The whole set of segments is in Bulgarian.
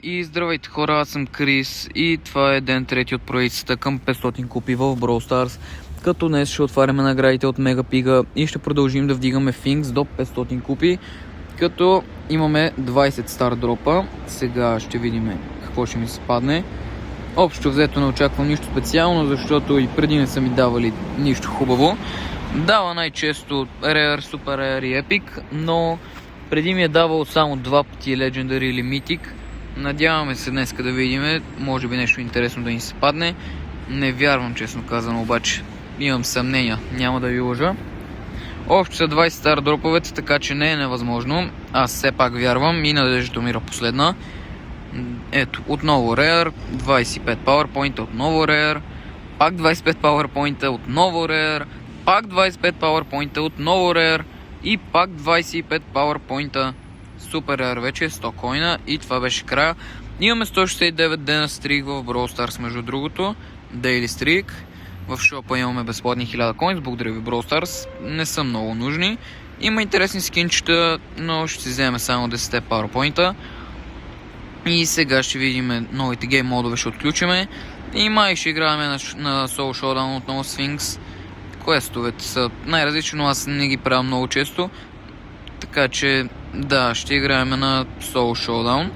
И здравейте хора, аз съм Крис и това е ден трети от проекцията към 500 купи в Brawl Stars. Като днес ще отваряме наградите от Мега Пига и ще продължим да вдигаме Финкс до 500 купи. Като имаме 20 стар дропа. Сега ще видим какво ще ми се падне. Общо взето не очаквам нищо специално, защото и преди не са ми давали нищо хубаво. Дава най-често Rare, Super Rare и Epic, но преди ми е давал само 2 пъти Legendary или Mythic. Надяваме се днес да видим, може би нещо интересно да ни се падне. Не вярвам, честно казано, обаче имам съмнения, няма да ви лъжа. Общо са 20 стар дроповете, така че не е невъзможно. Аз все пак вярвам и надеждата умира последна. Ето, отново Rare, 25 PowerPoint, отново Rare, пак 25 PowerPoint, отново Rare, пак 25 PowerPoint, отново Rare и пак 25 PowerPoint. Супер Rare вече е 100 коина и това беше края. Имаме 169 дена стрик в Brawl Stars, между другото. Daily Streak. В шопа имаме безплатни 1000 коинс. Благодаря ви, Brawl Stars. Не са много нужни. Има интересни скинчета, но ще си вземем само 10 PowerPoint. И сега ще видим новите гейм модове, ще отключиме. И май ще играем на Soul Showdown отново с Финкс. Квестовете са най-различни, но аз не ги правя много често. Така че да, ще играем на Soul Showdown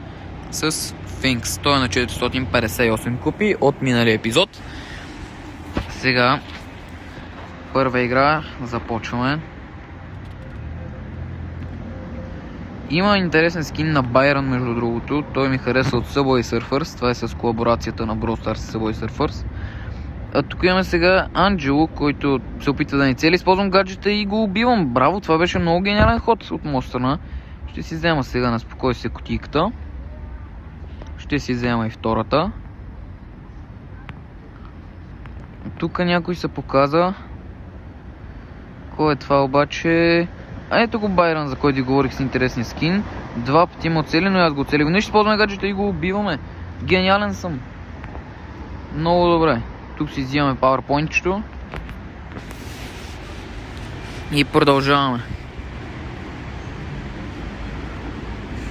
с Финкс. Той е на 458 купи от миналия епизод. Сега първа игра, започваме. Има интересен скин на Байрон, между другото. Той ми харесва от Subway Surfers. Това е с колаборацията на Brawl Stars с Subway Surfers. А тук имаме сега Анджело, който се опитва да ни цели. Използвам гаджета и го убивам. Браво, това беше много гениален ход от моя страна. Ще си взема сега на спокойствие кутийката. Ще си взема и втората. Тук някой се показа. Кой е това обаче? Ето го Байрон, за който ви говорих, с интересния скин. 2 пъти му оцели, но аз го оцелих. Ние ще използваме гаджета и го убиваме. Гениален съм. Много добре. Тук си взимаме PowerPoint-чето. И продължаваме.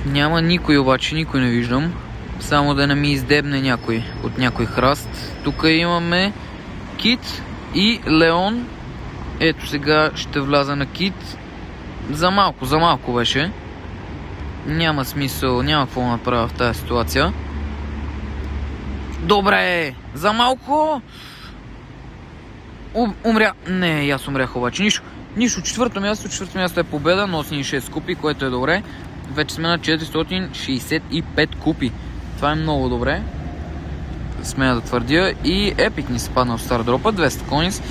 Няма никой обаче, никой не виждам. Само да не ми издебне някой от някой храст. Тук имаме Кит и Леон. Ето сега ще вляза на Кит. За малко беше. Няма смисъл, няма какво направя в тази ситуация. Добре, за малко. Умря. Не, аз умрях обаче. Нищо. Четвърто място е победа, носи ни 6 купи, което е добре. Вече сме на 465 купи. Това е много добре. Смея да твърдя. И Epic ни се падна в стар дропа, 200 коинс.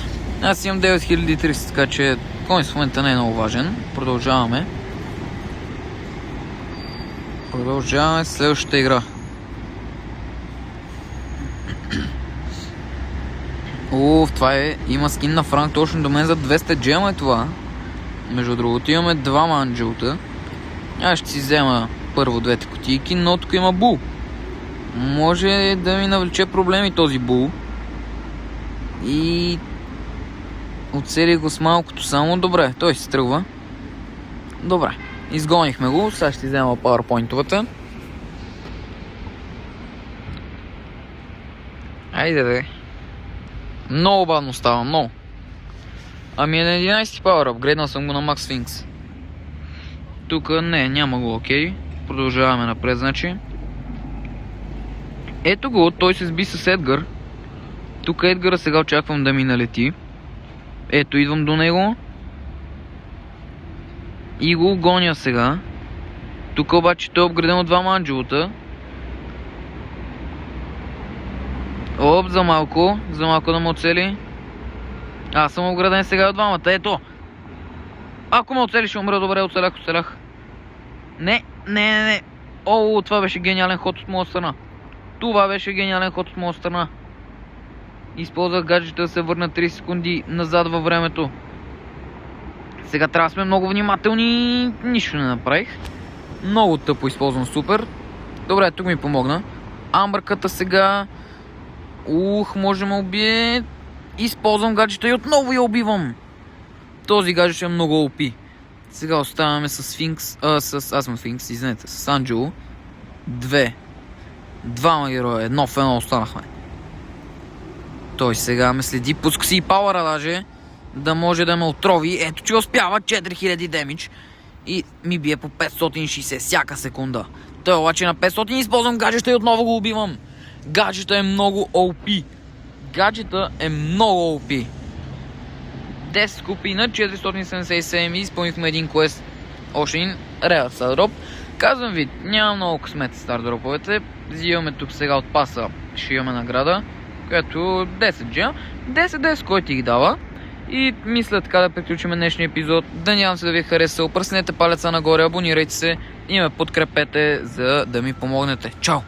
Аз имам 9300, така че коинс в момента не е много важен. Продължаваме следващата игра. Това е. Има скин на Франк точно до мен за 200 джема е това. Между другото имаме 2 анджелта. Аз ще си взема първо двете кутийки, но тук има Бул. Може да ми навлече проблеми този Бул. И оцелих го с малкото само. Добре, той се тръгва. Добре, изгонихме го. Сега ще взема PowerPoint-овата. Айде. Много бавно става, много. Ами е на 11 пауър, апгрейднал съм го на Max Sphinx. Тук няма го, окей. Продължаваме напред, значи. Ето го, той се сби с Едгар. Тук Едгара сега очаквам да ми налети. Ето, идвам до него. И го гоня сега. Тук обаче той е апгрейден от 2 анджелота. За малко да ме оцели. Аз съм ограден сега от двамата, ето. Ако ме оцели ще умра, добре, оцелях. Не. Това беше гениален ход от моя страна. Използвах гаджета да се върна 30 секунди назад във времето. Сега трябва да сме много внимателни. Нищо не направих. Много тъпо използвам супер. Добре, тук ми помогна. Амбърката сега. Може да ме убие. Използвам гаджета и отново я убивам. Този гаджет е много OP. Сега оставаме с Финкс. Аз съм Финкс, извинете, с Анджело. 2. Двама героя, 1 в 1 останахме. Той сега ме следи, пуска си и пауъра даже, да може да ме отрови. Ето, че успява, 4000 демидж и ми бие по 560 всяка секунда. Той обаче на 500 използвам гаджета и отново го убивам. Гаджета е много OP. Гаджета е много OP. 10 купи на 477 и изпълнихме един квест. Още един Rare Stardrop. Казвам ви, няма много късмет стардроповете. Взимаме тук сега от паса, ще имаме награда, която 10 G. 10 който ти ги дава. И мисля така да приключим днешния епизод. Надявам се да ви е харесал. Пръснете палеца нагоре, абонирайте се и ме подкрепете, за да ми помогнете. Чао!